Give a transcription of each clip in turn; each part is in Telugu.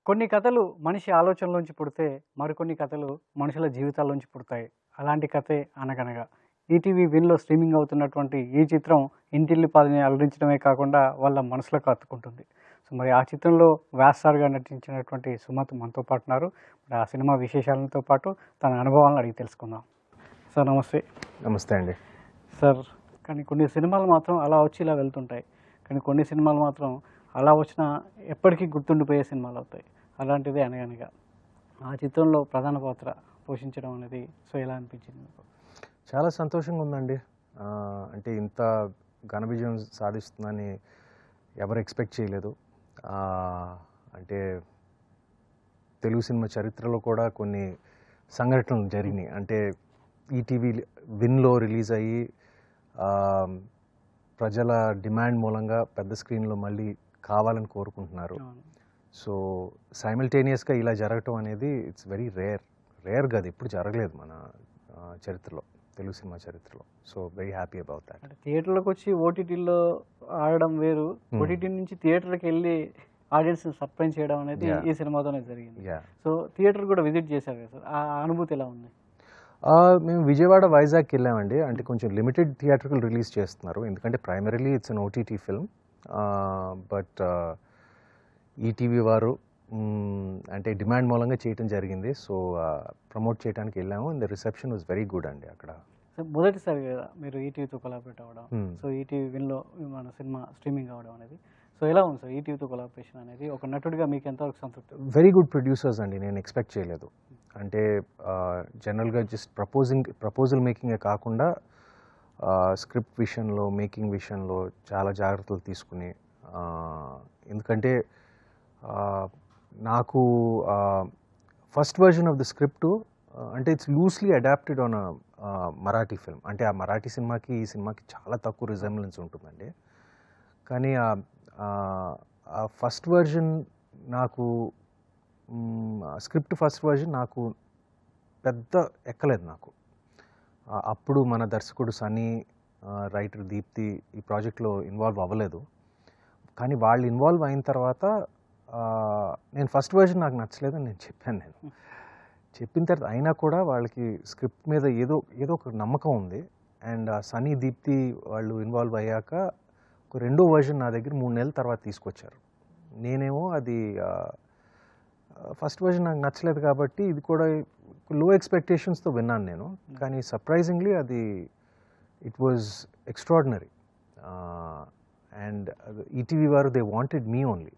కొన్ని కథలు మనిషి ఆలోచనలోంచి పుడితే, మరికొన్ని కథలు మనుషుల జీవితాల్లోంచి పుడతాయి. అలాంటి కథే 'అనగనగా'. ఈటీవీ విన్‌లో స్ట్రీమింగ్ అవుతున్నటువంటి ఈ చిత్రం ఇంటిల్లిపాదిని అలరించడమే కాకుండా వాళ్ళ మనసులకు హత్తుకుంటుంది. సో, మరి ఆ చిత్రంలో వ్యాస్ సార్‌గా నటించినటువంటి సుమంత్ మనతో పాటు ఉన్నారు. మరి ఆ సినిమా విశేషాలతో పాటు తన అనుభవాలను అడిగి తెలుసుకుందాం. సార్ నమస్తే. నమస్తే అండి. సార్, కానీ కొన్ని సినిమాలు మాత్రం అలా వచ్చి ఇలా వెళ్తుంటాయి. కానీ కొన్ని సినిమాలు మాత్రం అలా వచ్చినా ఎప్పటికీ గుర్తుండిపోయే సినిమాలవుతాయి. అలాంటిదే 'అనగనగా'. ఆ చిత్రంలో ప్రధాన పాత్ర పోషించడం అనేది సో, ఎలా అనిపించింది మీకు? చాలా సంతోషంగా ఉందండి. అంటే ఇంత ఘన విజయం సాధిస్తుందని ఎవరు ఎక్స్‌పెక్ట్ చేయలేదు. అంటే తెలుగు సినిమా చరిత్రలో కూడా కొన్ని సంఘటనలు జరిగినాయి. అంటే ఈటీవీ విన్‌లో రిలీజ్ అయ్యి ఆహ్, ప్రజల డిమాండ్ మూలంగా పెద్ద స్క్రీన్‌లో మళ్ళీ కావాలని కోరుకుంటున్నారు. అవును. సో, సైమల్టేనియస్‌గా ఇలా జరగటం అనేది ఇట్స్ వెరీ రేర్ కాదు, ఎప్పుడు జరగలేదు మన చరిత్రలో, తెలుగు సినిమా చరిత్రలో. So, very happy about that. అంటే థియేటర్‌లోకొచ్చి ఓటీటీలో ఆడడం వేరు. ఓటీటీ నుంచి థియేటర్‌కెళ్ళి ఆడియన్స్‌ని సర్ప్రైజ్ చేయడం అనేది Yeah. ఈ సినిమాతోనే జరిగింది. యాహ్! సో, థియేటర్ కూడా విజిట్ చేశారు కదా సార్. ఆ అనుభూతి ఎలా ఉంది? మేము విజయవాడ, వైజాగ్‌కి వెళ్ళామండి. అంటే కొంచెం లిమిటెడ్ థియేట్రికల్ రిలీజ్ చేస్తున్నారు. ఎందుకంటే primarily it's an OTT film. But ETV వారు అంటే డిమాండ్ మూలంగా చేయటం జరిగింది. సో, ప్రమోట్ చేయడానికి వెళ్ళాము. And the reception was very good అండి అక్కడ. సో, మొదటిసారి కదా మీరు ఈటీవీతో కొలాబరేట్ అవ్వడం. Hmm. సో, ఈటీవీ విన్‌లో మన సినిమా స్ట్రీమింగ్ అవ్వడం అనేది. సో, ఎలా ఉంది సార్ ఈటీవీతో కొలాబరేషన్ అనేది? ఒక నటుడిగా మీకు ఎంతవరకు సంతృప్తి? వెరీ గుడ్ ప్రొడ్యూసర్స్ అండి. నేను ఎక్స్పెక్ట్ చేయలేదు. అంటే జనరల్గా జస్ట్ ప్రపోజల్ మేకింగే కాకుండా స్క్రిప్ట్ విషయంలో, మేకింగ్ విషయంలో చాలా జాగ్రత్తలు తీసుకుని, ఎందుకంటే నాకు first version of the script అంటే it's loosely adapted on Marathi film. అంటే ఆ మరాఠీ సినిమాకి ఈ సినిమాకి చాలా తక్కువ రిజెంబ్లెన్స్ ఉంటుందండి. కానీ ఆ ఫస్ట్ వర్జన్ నాకు స్క్రిప్ట్ ఫస్ట్ వర్జన్ నాకు పెద్ద ఎక్కలేదు నాకు. అప్పుడు మన దర్శకుడు సన్నీ, రైటర్ దీప్తి ఈ ప్రాజెక్ట్లో ఇన్వాల్వ్ అవ్వలేదు. కానీ వాళ్ళు ఇన్వాల్వ్ అయిన తర్వాత నేను ఫస్ట్ వర్జన్ నాకు నచ్చలేదని నేను చెప్పాను. చెప్పిన తర్వాత అయినా కూడా వాళ్ళకి స్క్రిప్ట్ మీద ఏదో ఒక నమ్మకం ఉంది. అండ్ సన్నీ, దీప్తి వాళ్ళు ఇన్వాల్వ్ అయ్యాక ఒక రెండో వర్జన్ నా దగ్గర 3 నెలల తర్వాత తీసుకొచ్చారు. నేనేమో అది ఫస్ట్ వర్జన్ నాకు నచ్చలేదు కాబట్టి ఇది కూడా లో ఎక్స్పెక్టేషన్స్తో విన్నాను నేను. కానీ సర్ప్రైజింగ్లీ అది it was extraordinary. And ETV వారు they wanted me only.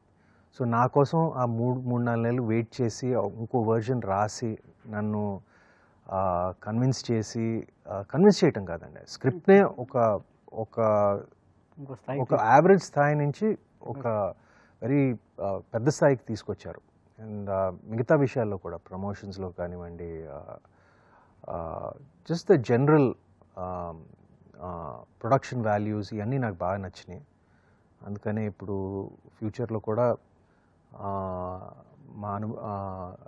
So, నా కోసం ఆ 3-4 నెలలు వెయిట్ చేసి ఇంకో వర్జన్ రాసి నన్ను కన్విన్స్ చేయటం కాదండి, స్క్రిప్ట్నే ఒక ఇంకో స్థాయి ఒక యావరేజ్ స్థాయి నుంచి ఒక వెరీ పెద్ద స్థాయికి తీసుకొచ్చారు. అండ్ మిగతా విషయాల్లో కూడా ప్రమోషన్స్లో కానివ్వండి, just the general production values ఇవన్నీ నాకు బాగా నచ్చినాయి. అందుకనే ఇప్పుడు ఫ్యూచర్లో కూడా మా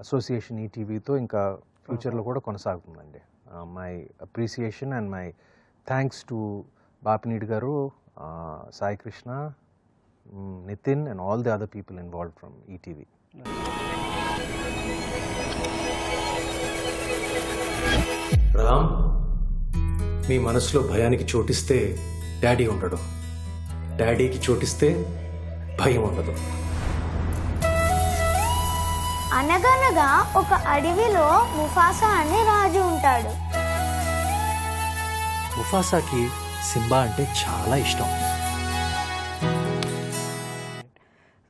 అసోసియేషన్ ఈటీవీతో ఇంకా ఫ్యూచర్లో కూడా కొనసాగుతుందండి. My appreciation and my thanks to Bapineedu garu, Sai Krishna, Nitin and all the other people involved from ETV. Ram, మీ మనసులో భయానికి చోటిస్తే డాడీ ఉండడు, డాడీకి చోటిస్తే భయం ఉండదు. అనగనగా ఒక అడవిలో ముఫాసా అనే రాజు ఉంటాడు. ముఫాసాకి సింబా అంటే చాలా ఇష్టం.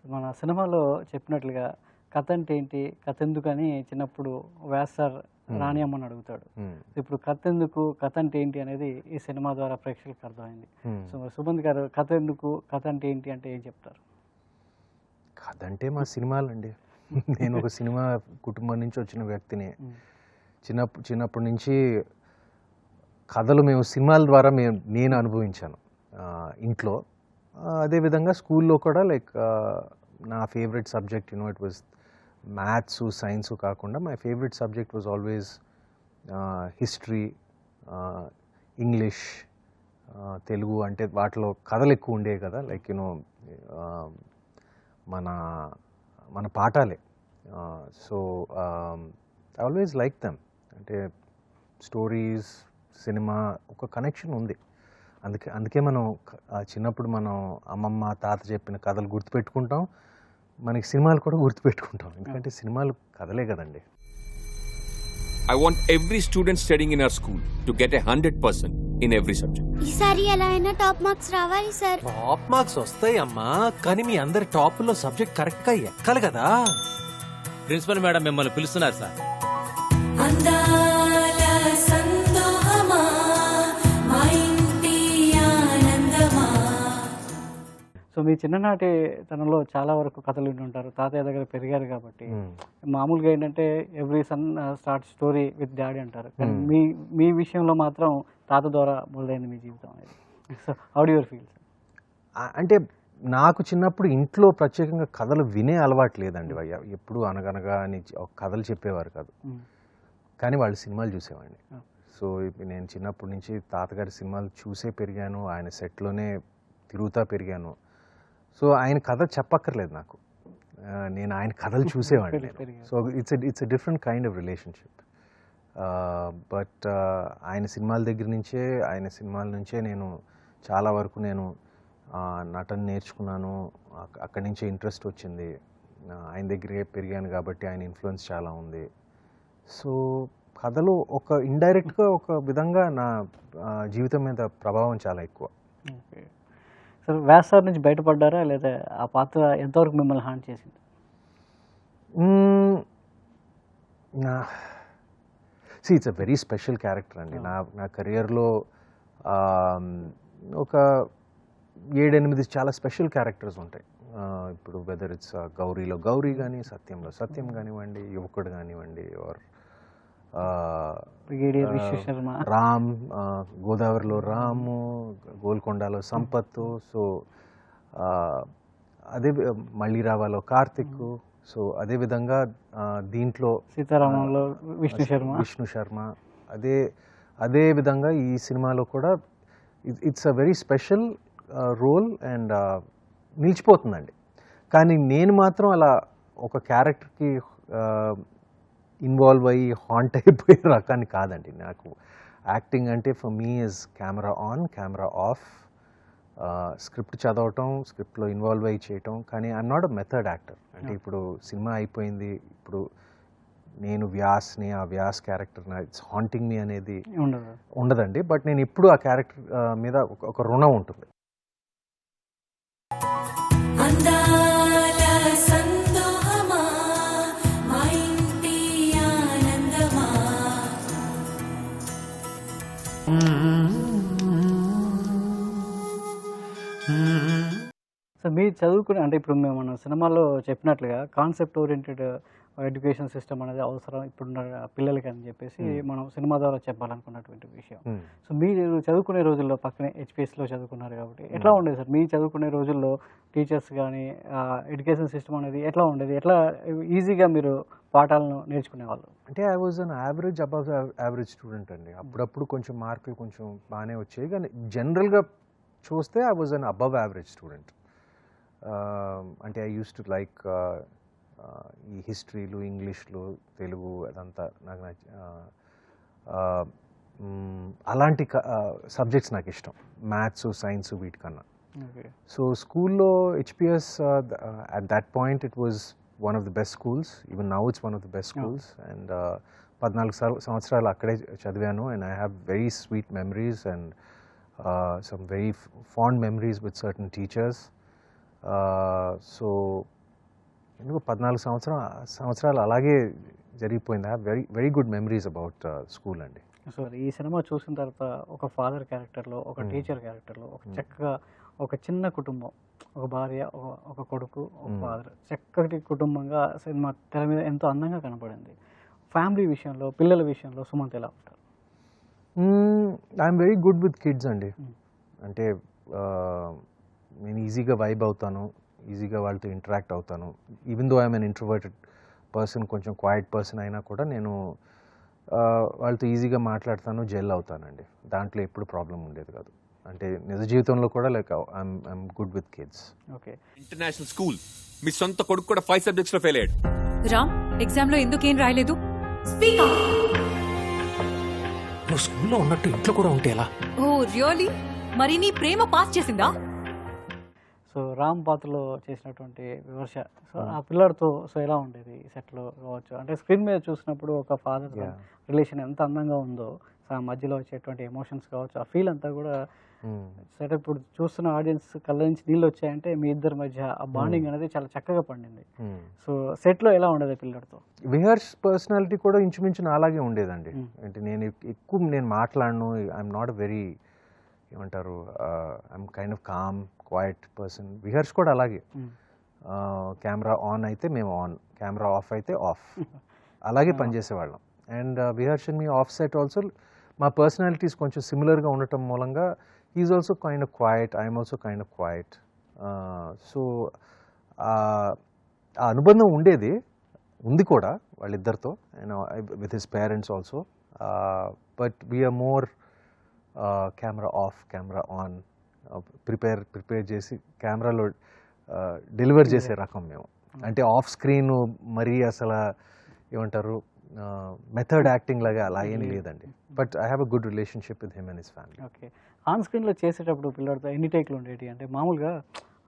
మన సినిమాలో చెప్పినట్లుగా కథ అంటే ఏంటి, కథ ఎందుకని చిన్నప్పుడు వ్యాస్ సార్ రాణి అమ్మని అడుగుతాడు. ఇప్పుడు కథ ఎందుకు, కథ అంటే ఏంటి అనేది ఈ సినిమా ద్వారా ప్రేక్షకులకు అర్థమైంది. సో, మరి సుమంత్ గారు కథ ఎందుకు, కథ అంటే ఏంటి అంటే ఏం చెప్తారు? కథ అంటే మా సినిమాలండి. నేను ఒక సినిమా కుటుంబం నుంచి వచ్చిన వ్యక్తిని. చిన్నప్పటి నుంచి కథలు మేము సినిమాల ద్వారా నేను అనుభవించాను ఇంట్లో. అదేవిధంగా స్కూల్లో కూడా లైక్ నా favourite subject it was maths, science కాకుండా my favourite subject was always history, English, Telugu. అంటే వాటిలో కథలు ఎక్కువ ఉండేవి కదా, లైక్ మన పాఠాలే so I always like them. అంటే స్టోరీస్, సినిమా ఒక కనెక్షన్ ఉంది. అందుకే మనం చిన్నప్పుడు మనం అమ్మమ్మ తాత చెప్పిన కథలు గుర్తుపెట్టుకుంటాం, మనకి సినిమాలు కూడా గుర్తుపెట్టుకుంటాం. ఎందుకంటే సినిమాలు కథలే కదండి. I want every student studying in our school to get 100% in every subject. ఈసారి ఎలా అయినా టాప్ మార్క్స్ రావాలి సార్. టాప్ మార్క్స్ వస్తాయి అమ్మా, కానీ మీ అందరి టాప్ లో సబ్జెక్ట్ కరెక్ట్ గా ఎక్కాలి కదా. ప్రిన్సిపల్ మేడం మిమ్మల్ని పిలుస్తున్నారు సార్. సో మీ చిన్ననాటి తనంలో చాలా వరకు కథలు విని ఉంటారు, తాతయ్య దగ్గర పెరిగారు కాబట్టి. మామూలుగా ఏంటంటే every sun start story with daddy అంటారు, కానీ మీ విషయంలో మాత్రం తాత ద్వారా మొదలైంది మీ జీవితం అనేది. So how do your feel? అంటే నాకు చిన్నప్పుడు ఇంట్లో ప్రత్యేకంగా కథలు వినే అలవాటు లేదండి. ఎప్పుడు అనగనగా అని కథలు చెప్పేవారు కాదు, కానీ వాళ్ళు సినిమాలు చూసేవాడిని. సో నేను చిన్నప్పటి నుంచి తాతగారి సినిమాలు చూసే పెరిగాను, ఆయన సెట్లోనే తిరుగుతా పెరిగాను. సో ఆయన కథ చెప్పక్కర్లేదు నాకు, నేను ఆయన కథలు చూసేవాడిని. So it's a different kind of relationship. But ఆయన సినిమాల నుంచే నేను చాలా వరకు నేను నటన నేర్చుకున్నాను. అక్కడి నుంచే ఇంట్రెస్ట్ వచ్చింది. ఆయన దగ్గరే పెరిగాను కాబట్టి ఆయన ఇన్ఫ్లుయెన్స్ చాలా ఉంది. సో కథలు ఇండైరెక్ట్గా ఒక విధంగా నా జీవితం మీద ప్రభావం చాలా ఎక్కువ. సార్ వ్యాస్ సార్ నుంచి బయటపడ్డారా, లేదా ఆ పాత్ర ఎంతవరకు మిమ్మల్ని హాంట్ చేసింది? It's a very special character అండి. నా కెరియర్లో ఒక 7-8 చాలా స్పెషల్ క్యారెక్టర్స్ ఉంటాయి. ఇప్పుడు వెదర్ ఇట్స్ గౌరీలో గౌరీ కానీ, సత్యంలో సత్యం కానివ్వండి, యువకుడు కానివ్వండి, ఆర్ రామ్, గోదావరిలో రాము, గోల్కొండలో సంపత్తు, సో అదే మళ్ళీ రావాలో కార్తిక్. సో అదేవిధంగా దీంట్లో సీతారామంలో విష్ణు శర్మ. అదే విధంగా ఈ సినిమాలో కూడా it's a very special role and నిలిచిపోతుందండి. కానీ నేను మాత్రం అలా ఒక క్యారెక్టర్కి ఇన్వాల్వ్ అయ్యి హాంట్ అయిపోయే రకాన్ని కాదండి. నాకు యాక్టింగ్ అంటే for me is camera on, camera of, script చదవటం, స్క్రిప్ట్లో ఇన్వాల్వ్ అయ్యి చేయటం. కానీ I'm not a method actor. అంటే ఇప్పుడు సినిమా అయిపోయింది, ఇప్పుడు నేను వ్యాస్ని, ఆ వ్యాస్ క్యారెక్టర్ ఇట్స్ హాంటింగ్ మీ అనేది ఉండదండి. బట్ నేను ఎప్పుడు ఆ క్యారెక్టర్ మీద ఒక రుణం ఉంటుంది. సో మీరు చదువుకునే, అంటే ఇప్పుడు మనం సినిమాలో చెప్పినట్లుగా కాన్సెప్ట్ ఓరియంటెడ్ ఎడ్యుకేషన్ సిస్టమ్ అనేది అవసరం ఇప్పుడున్న పిల్లలకి అని చెప్పేసి మనం సినిమా ద్వారా చెప్పాలనుకున్నటువంటి విషయం. సో మీరు చదువుకునే రోజుల్లో పక్కనే హెచ్పిఎస్లో చదువుకున్నారు కాబట్టి ఎట్లా ఉండేది సార్? మీరు చదువుకునే రోజుల్లో టీచర్స్ కానీ ఎడ్యుకేషన్ సిస్టమ్ అనేది ఎట్లా ఉండేది? ఎట్లా ఈజీగా మీరు పాఠాలను నేర్చుకునేవాళ్ళు? అంటే I was an average, above average student అండి. అప్పుడప్పుడు కొంచెం మార్కులు కొంచెం బాగానే వచ్చాయి, కానీ జనరల్గా చూస్తే I was an above average student. అంటే ఐ యూస్ టు లైక్ ఈ హిస్టరీలు, ఇంగ్లీష్లు, తెలుగు అదంతా నాకు అలాంటి సబ్జెక్ట్స్ నాకు ఇష్టం, మ్యాథ్స్, సైన్స్ వీటికన్నా. సో స్కూల్లో HPS at that point it was one of the best schools. Even now it's one of the best schools. And 14 సంవత్సరాలు అక్కడే చదివాను. And I have very sweet memories and some very fond memories with certain teachers. So ఎందుకు 14 సంవత్సరాలు అలాగే జరిగిపోయింది. I have very good memories about school అండి. సో ఈ సినిమా చూసిన తర్వాత ఒక ఫాదర్ క్యారెక్టర్లో, ఒక టీచర్ క్యారెక్టర్లో, ఒక చక్కగా ఒక చిన్న కుటుంబం, ఒక భార్య, ఒక కొడుకు, ఒక ఫాదర్, చక్కటి కుటుంబంగా సినిమా తెర మీద ఎంతో అందంగా కనపడింది. ఫ్యామిలీ విషయంలో, పిల్లల విషయంలో సుమంత్ ఎలా ఉంటారు? I'm very good with kids అండి. అంటే నేను ఈజీగా వైబ్ అవుతాను, ఈజీగా వాళ్ళతో ఇంటరాక్ట్ అవుతాను. Even though I'm an introverted person, కొంచెం క్వైట్ పర్సన్ అయినా కూడా నేను వాళ్ళతో ఈజీగా మాట్లాడతాను, జెల్ అవుతానండి. దాంట్లో ఎప్పుడు ప్రాబ్లం ఉండేది కాదు. అంటే నిజ జీవితంలో కూడా like I'm good with kids. Okay. International school, మీ సొంత కొడుకు కూడా 5 సబ్జెక్ట్స్లో ఫెయిల్ అయ్యాడు. రామ్ ఎగ్జామ్ లో ఎందుకేం రాయలేదు? Speak up. నువ్వు స్కూల్లో ఉన్నట్టు ఇంట్లో కూడా ఉంటే ఎలా? ఓ రియల్లీ? మరి నీ ప్రేమ పాస్ చేసిందా? సో రామ్ పాత్రలో చేసినటువంటి విమర్శ, సో ఆ పిల్లడితో సో ఎలా ఉండేది సెట్లో కావచ్చు? అంటే స్క్రీన్ మీద చూసినప్పుడు ఒక ఫాదర్ రిలేషన్ ఎంత అందంగా ఉందో, సో ఆ మధ్యలో వచ్చేటువంటి ఎమోషన్స్ కావచ్చు, ఆ ఫీల్ అంతా కూడా సరే ఇప్పుడు చూస్తున్న ఆడియన్స్ కళ్ళ నుంచి నీళ్ళు వచ్చాయంటే మీ ఇద్దరి మధ్య ఆ బాండింగ్ అనేది చాలా చక్కగా పండింది. సో సెట్లో ఎలా ఉండేది పిల్లడితో? విహర్ష్ పర్సనాలిటీ కూడా ఇంచుమించు అలాగే ఉండేదండి. అంటే నేను ఎక్కువ నేను మాట్లాడను, ఐఎమ్ నాట్ వెరీ ఏమంటారు, I'm kind of calm quiet person. Viharsh కూడా అలాగే, కెమెరా ఆన్ అయితే మేము ఆన్, కెమెరా ఆఫ్ అయితే ఆఫ్, అలాగే పనిచేసేవాళ్ళం. And Viharsh and me off set also మా పర్సనాలిటీస్ కొంచెం సిమిలర్గా ఉండటం మూలంగా he is also kind of quiet, I'm also kind of quiet. So ఆ అనుబంధం ఉండేది, ఉంది కూడా వాళ్ళిద్దరితో, with his parents also. But we are more camera off camera on, prepare చేసి కెమెరాలో డెలివర్ చేసే రకం మేము. అంటే ఆఫ్ స్క్రీన్ మరీ అసలు ఏమంటారు మెథడ్ యాక్టింగ్ లాగా అలా ఏం లేదండి. But I have a good relationship with him and his family. Okay. On స్క్రీన్లో చేసేటప్పుడు పిల్లడితో ఎన్ని టేక్లు ఉండేవి? అంటే మామూలుగా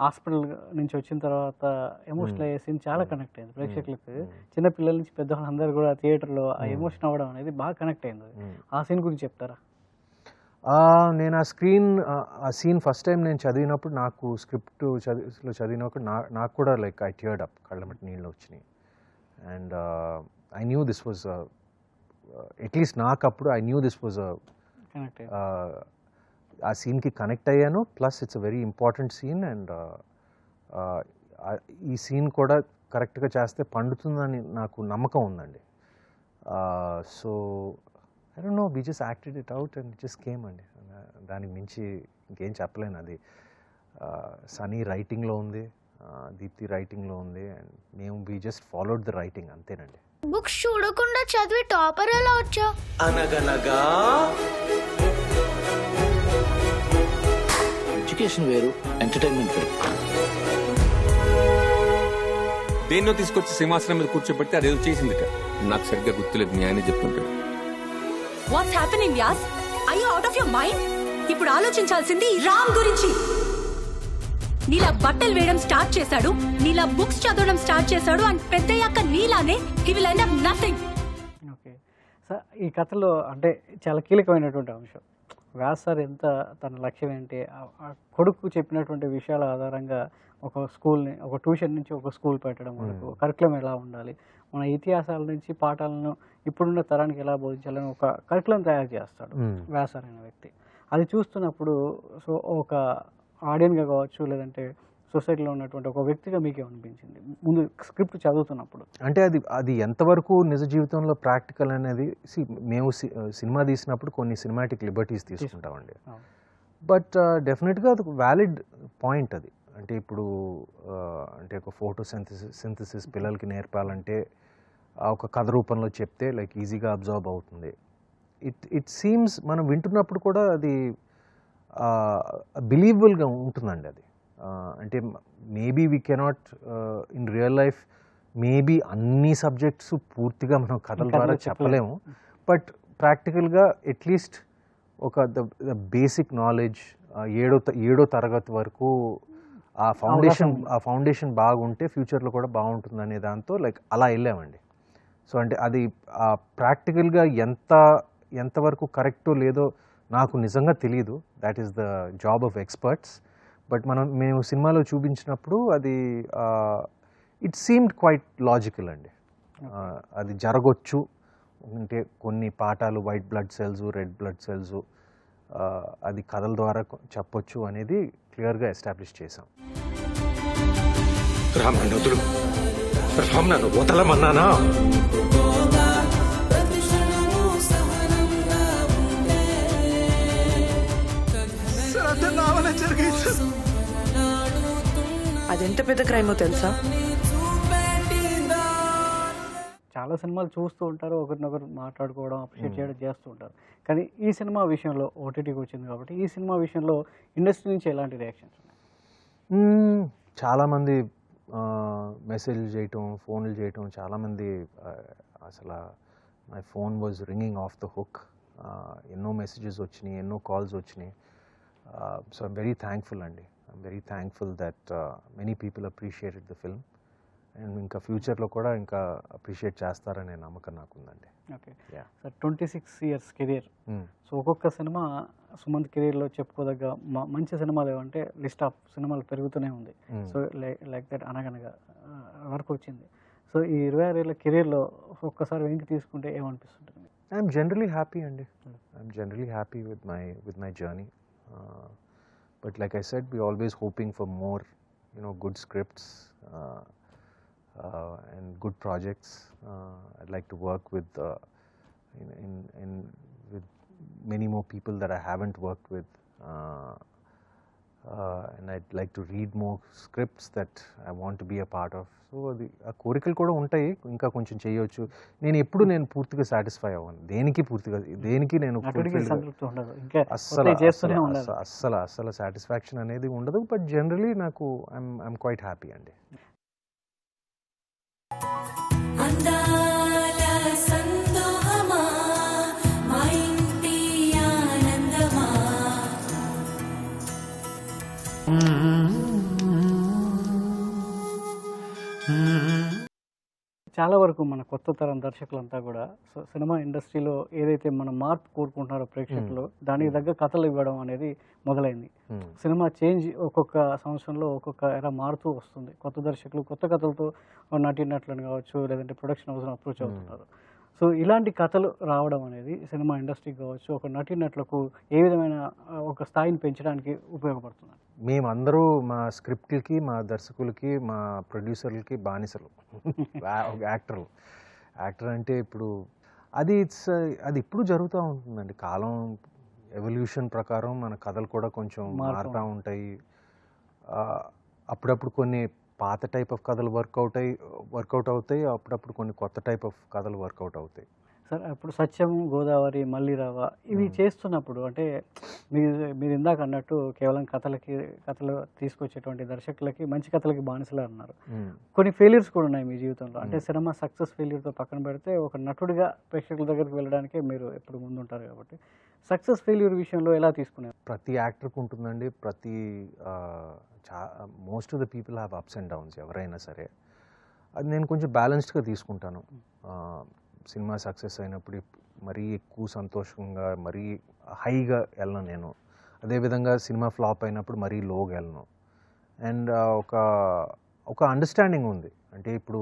హాస్పిటల్ నుంచి వచ్చిన తర్వాత ఎమోషనల్ అయ్యే సీన్ చాలా కనెక్ట్ అయింది ప్రేక్షకులకు. చిన్నపిల్లల నుంచి పెద్దవాళ్ళందరూ కూడా థియేటర్లో ఆ ఎమోషన్ అవ్వడం అనేది బాగా కనెక్ట్ అయింది. ఆ సీన్ గురించి చెప్తారా? నేను ఆ సీన్ ఫస్ట్ టైం నేను చదివినప్పుడు, నాకు స్క్రిప్ట్ చదివినప్పుడు నాకు కూడా లైక్ ఐ టియర్డ్ అప్, కళ్ళమటి నీళ్ళు వచ్చినాయి. And I knew this was, at least నాకు అప్పుడు ఐ న్యూ దిస్ వాజ్ ఆ సీన్కి కనెక్ట్ అయ్యాను. Plus it's a very important scene. And ఈ సీన్ కూడా కరెక్ట్గా చేస్తే పండుతుందని నాకు నమ్మకం ఉందండి. So I don't know, we just acted it out and it just came అండి. దానికి మించి ఇంకేం చెప్పలేను. అది సనీ రైటింగ్లో ఉంది, దీప్తి రైటింగ్లో ఉంది, అండ్ మేము we just followed the writing, అంతేనండి. బుక్స్ చూడకుండా చదివి టాపర్ ఎలా వచ్చా? అనగనగా ఎడ్యుకేషన్ వేరు, ఎంటర్టైన్మెంట్ వేరు. దేన్నో తీసుకొచ్చి సింహాసనం మీద కూర్చోబెడితే అదేదో చేసిందిట. నాకు సరిగ్గా గుర్తులేదు, మీ ఆయన చెప్తుంటాడు. వాట్స్ హ్యాపెనింగ్ యాస్? Are you out of your mind? ఇప్పుడు ఆలోచించాల్సింది రామ్ గురించి. నీలా బట్టలు వేయడం స్టార్ట్ చేశాడు, నీలా బుక్స్ చదవడం స్టార్ట్ చేశాడు, అండ్ పెద్దయ్యాక నీలానే he will end up nothing. Okay sir, ఈ కథలో అంటే చాలా కీలకమైనటువంటి అంశం వ్యాస్ సార్ ఎంత తన లక్ష్యం ఏంటి, కొడుకు చెప్పినటువంటి విషయాల ఆధారంగా ఒక స్కూల్ని, ఒక ట్యూషన్ నుంచి ఒక స్కూల్ పెట్టడం వరకు కరికులం ఎలా ఉండాలి, మన ఇతిహాసాల నుంచి పాఠాలను ఇప్పుడున్న తరానికి ఎలా బోధించాలని ఒక కరికులం తయారు చేస్తాడు వ్యాస్ సార్ అనే వ్యక్తి. అది చూస్తున్నప్పుడు సో ఒక ఆడియన్గా కావచ్చు, లేదంటే సొసైటీలో ఉన్నటువంటి ఒక వ్యక్తిగా మీకు అనిపించింది ముందు స్క్రిప్ట్ చదువుతున్నప్పుడు? అంటే అది ఎంతవరకు నిజ జీవితంలో ప్రాక్టికల్ అనేది, మేము సినిమా తీసినప్పుడు కొన్ని సినిమాటిక్ లిబర్టీస్ తీసుకుంటామండి. బట్ డెఫినెట్గా అది వ్యాలిడ్ పాయింట్. అది అంటే ఇప్పుడు అంటే ఒక ఫోటో సింథసిస్ పిల్లలకి నేర్పాలంటే ఒక కథ రూపంలో చెప్తే లైక్ ఈజీగా అబ్జర్వ్ అవుతుంది. ఇట్ సీమ్స్ మనం వింటున్నప్పుడు కూడా అది బిలీవబుల్గా ఉంటుందండి. అది అంటే maybe we cannot in real life maybe అన్ని సబ్జెక్ట్స్ పూర్తిగా మనం కథల ద్వారా చెప్పలేము. బట్ ప్రాక్టికల్గా అట్లీస్ట్ ఒక ద బేసిక్ నాలెడ్జ్ ఏడో తరగతి వరకు ఆ ఫౌండేషన్ బాగుంటే ఫ్యూచర్లో కూడా బాగుంటుంది అనే దాంతో లైక్ అలా వెళ్ళామండి. సో అంటే అది ప్రాక్టికల్గా ఎంతవరకు కరెక్టో లేదో నాకు నిజంగా తెలియదు. That is the job of experts. But మేము సినిమాలో చూపించినప్పుడు అది ఇట్ సీమ్డ్ క్వైట్ లాజికల్ అండి. అది జరగొచ్చు అంటే కొన్ని పాఠాలు white blood cells, red blood cells, అది కథల ద్వారా చెప్పొచ్చు అనేది క్లియర్గా ఎస్టాబ్లిష్ చేశాం. నన్ను వదలమన్నానా? అదెంత పెద్ద క్రైమో తెలుసా? చాలా సినిమాలు చూస్తూ ఉంటారు, ఒకరినొకరు మాట్లాడుకోవడం, అప్రిషియేట్ చేయడం చేస్తూ ఉంటారు. కానీ ఈ సినిమా విషయంలో ఓటీటీకి వచ్చింది కాబట్టి ఈ సినిమా విషయంలో ఇండస్ట్రీ నుంచి ఎలాంటి రియాక్షన్స్ ఉన్నాయి? చాలామంది మెసేజ్లు చేయటం, ఫోన్లు చేయటం, చాలామంది అసలు my phone was ringing off the hook. ఎన్నో మెసేజెస్ వచ్చినాయి, ఎన్నో కాల్స్ వచ్చినాయి. సో ఐమ్ వెరీ థ్యాంక్ఫుల్ అండి. I'm very thankful that many people appreciated the film. And ఇంకా ఫ్యూచర్లో కూడా ఇంకా అప్రిషియేట్ చేస్తారనే నమ్మకం నాకుందండి. Okay sir, 26 years career. So ఒక్కొక్క సినిమా సుమంత్ కెరీర్లో చెప్పుకోదగ్గ మంచి సినిమాలు ఏమంటే లిస్ట్ ఆఫ్ సినిమాలు పెరుగుతూనే ఉంది. సో లైక్ దట్ అనగనగా వరకు వచ్చింది. సో ఈ 26 ఏళ్ళ కెరీర్లో ఒక్కసారి వెనక్కి తీసుకుంటే ఏమనిపిస్తుంటుంది? ఐఎమ్ జనరలీ హ్యాపీ అండి. I'm generally happy with my journey. But like I said, we always hoping for more, good scripts and good projects. I'd like to work with with many more people that I haven't worked with, and I'd like to read more scripts that I want to be a part of. So అది ఆ కోరికలు కూడా ఉంటాయి, ఇంకా కొంచెం చేయొచ్చు. నేను పూర్తిగా సాటిస్ఫై అవ్వను, దేనికి నేను అస్సలు సాటిస్ఫాక్షన్ అనేది ఉండదు. బట్ జనరలీ నాకు ఐఎమ్ క్వైట్ హ్యాపీ అండి. చాలా వరకు మన కొత్త తరం దర్శకులంతా కూడా సినిమా ఇండస్ట్రీలో ఏదైతే మనం మార్పు కోరుకుంటున్నారో ప్రేక్షకులు, దానికి తగ్గ కథలు ఇవ్వడం అనేది మొదలైంది. సినిమా చేంజ్ ఒక్కొక్క సంవత్సరంలో ఒక్కొక్క ఎలా మారుతూ వస్తుంది. కొత్త దర్శకులు కొత్త కథలతో నటీనటులను కావచ్చు, లేదంటే ప్రొడక్షన్ హౌస్ను అప్రోచ్ అవుతున్నారు. సో ఇలాంటి కథలు రావడం అనేది సినిమా ఇండస్ట్రీకి కావచ్చు, ఒక నటీనటులకు ఏ విధమైన ఒక స్థాయిని పెంచడానికి ఉపయోగపడుతుంది? మేమందరూ మా స్క్రిప్ట్లకి, మా దర్శకులకి, మా ప్రొడ్యూసర్లకి బానిసలు. యాక్టర్ అంటే ఇప్పుడు అది ఇప్పుడు జరుగుతూ ఉంటుందండి. కాలం ఎవల్యూషన్ ప్రకారం మన కథలు కూడా కొంచెం మారుతూ ఉంటాయి. అప్పుడప్పుడు కొన్ని పాత టైప్ ఆఫ్ కథలు వర్కౌట్ అవుతాయి, అప్పుడప్పుడు కొన్ని కొత్త టైప్ ఆఫ్ కథలు వర్కౌట్ అవుతాయి. సార్, ఇప్పుడు సత్యం, గోదావరి, మల్లిరావ ఇవి చేస్తున్నప్పుడు అంటే మీరు ఇందాక అన్నట్టు కేవలం కథలు తీసుకొచ్చేటువంటి దర్శకులకి మంచి కథలకి బానిసలు అన్నారు. కొన్ని ఫెయిల్యూర్స్ కూడా ఉన్నాయి మీ జీవితంలో. అంటే సినిమా సక్సెస్ ఫెయిల్యూర్తో పక్కన పెడితే ఒక నటుడిగా ప్రేక్షకుల దగ్గరికి వెళ్ళడానికే మీరు ఎప్పుడు ముందుంటారు కాబట్టి సక్సెస్ ఫెయిల్యూర్ విషయంలో ఎలా తీసుకున్నారు? ప్రతి యాక్టర్కి ఉంటుందండి. Most of the people have ups and downs, ఎవరైనా సరే. అది నేను కొంచెం బ్యాలెన్స్డ్గా తీసుకుంటాను. సినిమా సక్సెస్ అయినప్పుడు మరీ ఎక్కువ సంతోషంగా, మరీ హైగా వెళ్ళను నేను. అదేవిధంగా సినిమా ఫ్లాప్ అయినప్పుడు మరీ లోగా వెళ్ళను. అండ్ ఒక అండర్స్టాండింగ్ ఉంది. అంటే ఇప్పుడు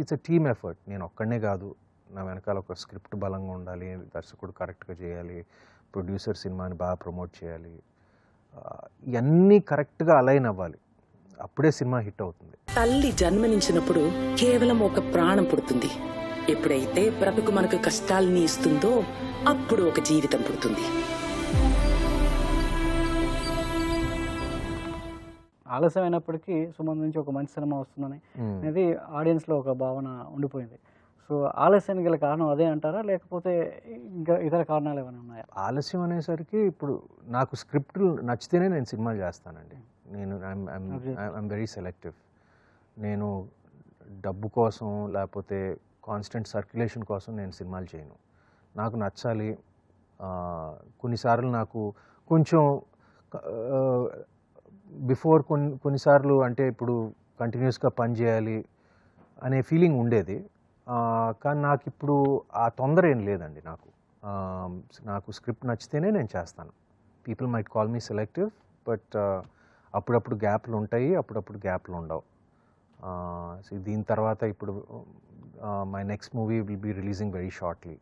ఇట్స్ ఎ టీమ్ ఎఫర్ట్. నేను ఒక్కడనే కాదు, నా వెనకాల ఒక స్క్రిప్ట్ బలంగా ఉండాలి, దర్శకుడు కరెక్ట్గా చేయాలి, ప్రొడ్యూసర్ సినిమాని బాగా ప్రమోట్ చేయాలి, ఇవన్నీ కరెక్ట్గా అలైన్ అవ్వాలి. అప్పుడే సినిమా హిట్ అవుతుంది. తల్లి జన్మనించినప్పుడు కేవలం ఒక ప్రాణం పుడుతుంది. ఎప్పుడైతే బ్రతుకు మనకు కష్టాలని ఇస్తుందో అప్పుడు ఒక జీవితం పుడుతుంది. ఆలస్యమైనప్పటికీ సుమంత్ నుంచి ఒక మంచి సినిమా వస్తుందని అనేది ఆడియన్స్లో ఒక భావన ఉండిపోయింది. సో ఆలస్యానికి గల కారణం అదే అంటారా, లేకపోతే ఇంకా ఇతర కారణాలు ఏమైనా ఉన్నాయా? ఆలస్యం అనేసరికి ఇప్పుడు నాకు స్క్రిప్ట్ నచ్చితేనే నేను సినిమా చేస్తానండి. I'm very selective. నేను డబ్బు కోసం లేకపోతే కాన్స్టెంట్ సర్క్యులేషన్ కోసం నేను సినిమాలు చేయను. నాకు నచ్చాలి. కొన్నిసార్లు నాకు కొంచెం బిఫోర్ కొన్నిసార్లు అంటే ఇప్పుడు కంటిన్యూస్గా పని చేయాలి అనే ఫీలింగ్ ఉండేది. కానీ నాకు ఇప్పుడు ఆ తొందర ఏం లేదండి. నాకు స్క్రిప్ట్ నచ్చితేనే నేను చేస్తాను. People might call me selective, but అప్పుడప్పుడు గ్యాప్లు ఉంటాయి, అప్పుడప్పుడు గ్యాప్లు ఉండవు. దీని తర్వాత ఇప్పుడు my next movie will be releasing very shortly.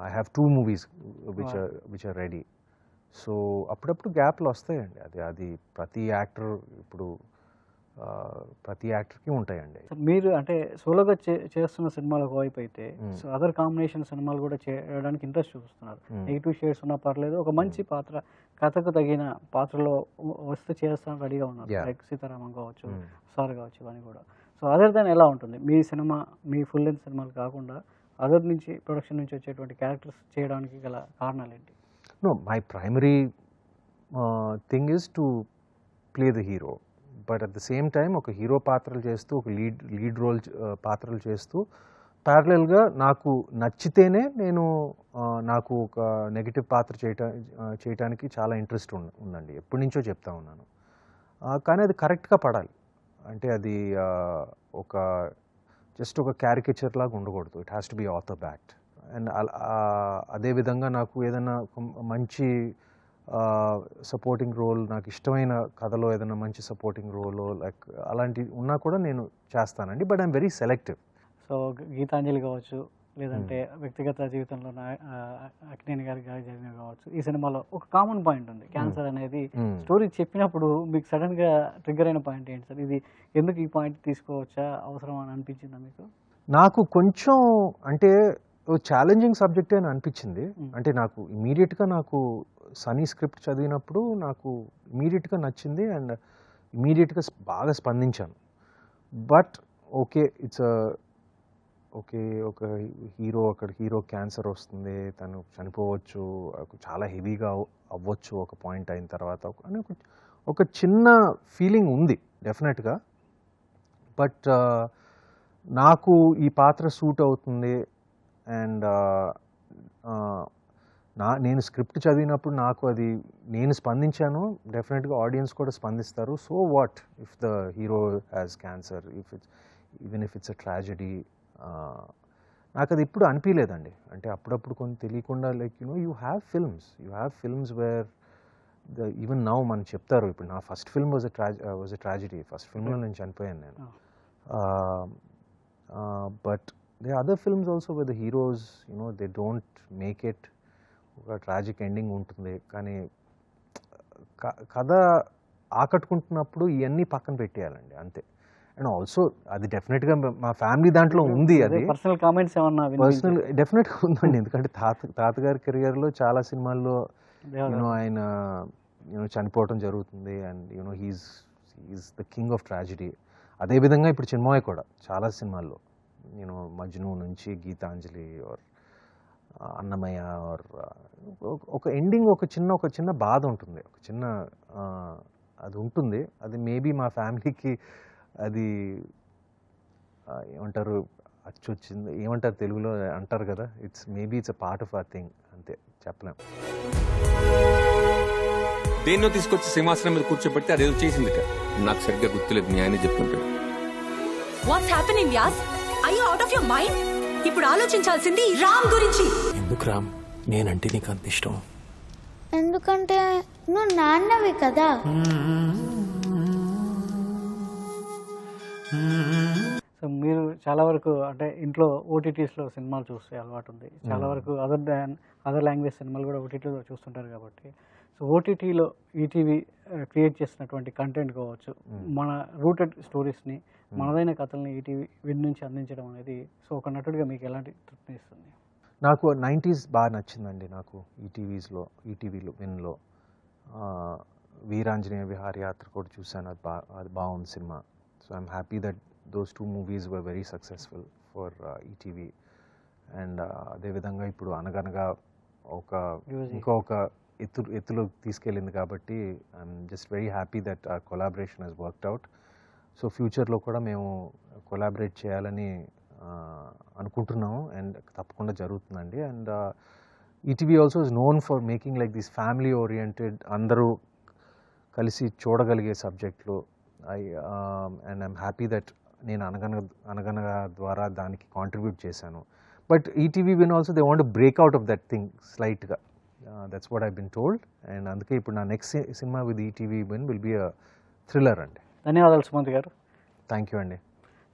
I have 2 movies which are ready. So అప్పుడప్పుడు గ్యాప్లు వస్తాయండి. అది ప్రతి యాక్టర్కి ఉంటాయండి. మీరు అంటే సోలోగా చేస్తున్న సినిమాలు ఒకవైపు అయితే అదర్ కాంబినేషన్ సినిమాలు కూడా చేయడానికి ఇంట్రెస్ట్ చూపిస్తున్నారు. నెగిటివ్ షేడ్స్ ఉన్నా పర్లేదు, ఒక మంచి పాత్ర, కథకు తగిన పాత్రలో వస్తే చేస్తాను రెడీగా ఉన్నారు. లైక్ సీతారామం కావచ్చు, సార్ కావచ్చు, ఇవన్నీ కూడా. సో అదర్ దాన్ ఎలా ఉంటుంది మీ సినిమా, మీ ఫుల్ లెంత్ సినిమాలు కాకుండా అదర్ నుంచి ప్రొడక్షన్ నుంచి వచ్చేటువంటి క్యారెక్టర్స్ చేయడానికి గల కారణాలు ఏంటి? No, my primary thing is to play the hero, but at the same time ఒక హీరో పాత్రలు చేస్తూ ఒక లీడ్ రోల్ పాత్రలు చేస్తూ ప్యారలల్గా నాకు నచ్చితేనే నేను నాకు ఒక నెగిటివ్ పాత్ర చేయటానికి చాలా ఇంట్రెస్ట్ ఉందండి, ఎప్పటి నుంచో చెప్తా ఉన్నాను. కానీ అది కరెక్ట్గా పడాలి, అంటే అది ఒక జస్ట్ ఒక క్యారికేచర్ లాగా ఉండకూడదు. It has to be author backed. And అదేవిధంగా నాకు ఏదైనా మంచి సపోర్టింగ్ రోల్, నాకు ఇష్టమైన కథలో ఏదైనా మంచి సపోర్టింగ్ రోల్ లైక్ అలాంటి ఉన్నా కూడా నేను చేస్తానండి. But I'm very selective. So Geetanjali కావచ్చు, లేదంటే వ్యక్తిగత జీవితంలో అక్కినేని గారికి జరిగినవి కావచ్చు, ఈ సినిమాలో ఒక కామన్ పాయింట్ ఉంది, క్యాన్సర్ అనేది. స్టోరీ చెప్పినప్పుడు మీకు సడన్ గా ట్రిగ్గర్ అయిన పాయింట్ ఏంటి సార్? ఇది ఎందుకు ఈ పాయింట్ తీసుకోవచ్చా, అవసరం అని అనిపించిందా మీకు? నాకు కొంచెం అంటే ఛాలెంజింగ్ సబ్జెక్టే అని అనిపించింది. అంటే నాకు ఇమీడియట్గా నాకు సనీ స్క్రిప్ట్ చదివినప్పుడు నాకు ఇమీడియట్గా నచ్చింది అండ్ ఇమీడియట్గా బాగా స్పందించాను. బట్ ఓకే, ఒక హీరో క్యాన్సర్ వస్తుంది, తను చనిపోవచ్చు, చాలా హెవీగా అవ్వచ్చు ఒక పాయింట్ అయిన తర్వాత అని ఒక చిన్న ఫీలింగ్ ఉంది డెఫినెట్గా. బట్ నాకు ఈ పాత్ర సూట్ అవుతుంది అండ్ నేను స్క్రిప్ట్ చదివినప్పుడు నాకు అది నేను స్పందించాను, డెఫినెట్గా ఆడియన్స్ కూడా స్పందిస్తారు. So what if the hero has cancer, even if it's a tragedy. నాకు అది ఇప్పుడు అనిపించలేదండి. అంటే అప్పుడప్పుడు కొన్ని తెలియకుండా like you have films where even now మనం చెప్తారు. ఇప్పుడు నా first film was a tragedy. First ఫిల్మ్లో నేను చనిపోయాను నేను. But there are other films also where the heroes, they don't make it. ఒక ట్రాజిక్ ఎండింగ్ ఉంటుంది, కానీ కథ ఆకట్టుకుంటున్నప్పుడు ఇవన్నీ పక్కన పెట్టేయాలండి అంతే. అండ్ ఆల్సో అది డెఫినెట్గా మా ఫ్యామిలీ దాంట్లో ఉంది, అది పర్సనల్ కామెంట్స్ ఏమన్నా పర్సనల్ డెఫినెట్గా ఉందండి. ఎందుకంటే తాతగారి కెరియర్లో చాలా సినిమాల్లో ఆయన చనిపోవటం జరుగుతుంది and he's the king of tragedy. అదేవిధంగా ఇప్పుడు చిన్మయ్య కూడా చాలా సినిమాల్లో మజ్ను నుంచి గీతాంజలి ఆర్ అన్నమయ్య ఆర్ ఒక ఎండింగ్ ఒక చిన్న బాధ ఉంటుంది, ఒక చిన్న అది ఉంటుంది. అది మేబీ మా ఫ్యామిలీకి అది ఏమంటారు అచ్చొచ్చింది, ఏమంటారు తెలుగులో అంటారు కదా, ఇట్స్ అ పార్ట్ ఆఫ్ ఆ థింగ్, అంతే చెప్పలేం. దేన్నో తీసుకొచ్చి సింహాసనం మీద కూర్చోబెట్టి అదేదో చేసింది నాకు సరిగ్గా గుర్తులేదు, మీ ఆయన చెప్తుంటాడు. వాట్స్ హ్యాపెనింగ్ యాస్? Are you out of your mind? ఇప్పుడు ఆలోచించాల్సింది రామ్ గురించి. ఎందుకు రామ్ నేనంటే నీకు అంత ఇష్టం? ఎందుకంటే నువ్వు నాన్నవి కదా. సో మీరు చాలా వరకు అంటే ఇంట్లో ఓటీటీస్లో సినిమాలు చూసే అలవాటు ఉంది, చాలా వరకు అదర్ లాంగ్వేజ్ సినిమాలు కూడా ఓటీటీలో చూస్తుంటారు కాబట్టి, సో ఓటీటీలో ఈటీవీ క్రియేట్ చేసినటువంటి కంటెంట్ కావచ్చు, మన రూటెడ్ స్టోరీస్ని, మనదైన కథల్ని ఈటీవీ విన్ నుంచి అందించడం అనేది, సో ఒక నటుడిగా మీకు ఎలాంటి తృప్తిని ఇస్తుంది? నాకు 90s బాగా నచ్చిందండి. నాకు ఈటీవీలో విన్లో వీరాంజనేయ విహారయాత్ర కూడా చూశాను, అది బాగుంది cinema. So I'm happy that those 2 movies were very successful for ETV. And అదేవిధంగా ఇప్పుడు అనగనగా ఇంకొక ఎత్తులో తీసుకెళ్ళింది కాబట్టి I'm just very happy that ఆ collaboration has worked out. So ఫ్యూచర్లో కూడా మేము కొలాబరేట్ చేయాలని అనుకుంటున్నాము అండ్ తప్పకుండా జరుగుతుందండి. And ETV also is known for making like this family oriented, అందరూ కలిసి చూడగలిగే సబ్జెక్టులు. అండ్ ఐఎమ్ హ్యాపీ దట్ నేను అనగనగా ద్వారా దానికి కాంట్రిబ్యూట్ చేశాను. But ETV win also they want to break out of that thing స్లైట్గా. That's what I been told. And అందుకే ఇప్పుడు నా next cinema with ETV win will be a thriller అండి. ధన్యవాదాలు సుమంత్ గారు. థ్యాంక్ యూ అండి.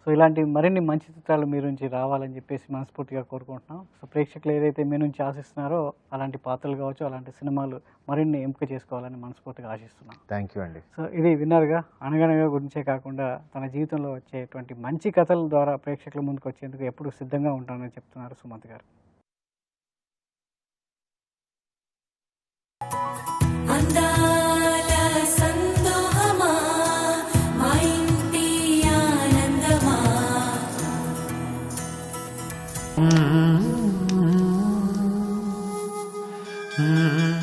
సో ఇలాంటి మరిన్ని మంచి చిత్రాలు మీ నుంచి రావాలని చెప్పేసి మనస్ఫూర్తిగా కోరుకుంటున్నాం. సో ప్రేక్షకులు ఏదైతే మీ నుంచి ఆశిస్తున్నారో అలాంటి పాత్రలు కావచ్చు, అలాంటి సినిమాలు మరిన్ని ఎంపిక చేసుకోవాలని మనస్ఫూర్తిగా ఆశిస్తున్నాం. థ్యాంక్ యూ అండి. సో ఇది విన్నర్గా అనగనగా గురించే కాకుండా తన జీవితంలో వచ్చేటువంటి మంచి కథల ద్వారా ప్రేక్షకుల ముందుకు వచ్చేందుకు ఎప్పుడు సిద్ధంగా ఉంటానని చెప్తున్నారు సుమంత్ గారు. Mm-hmm.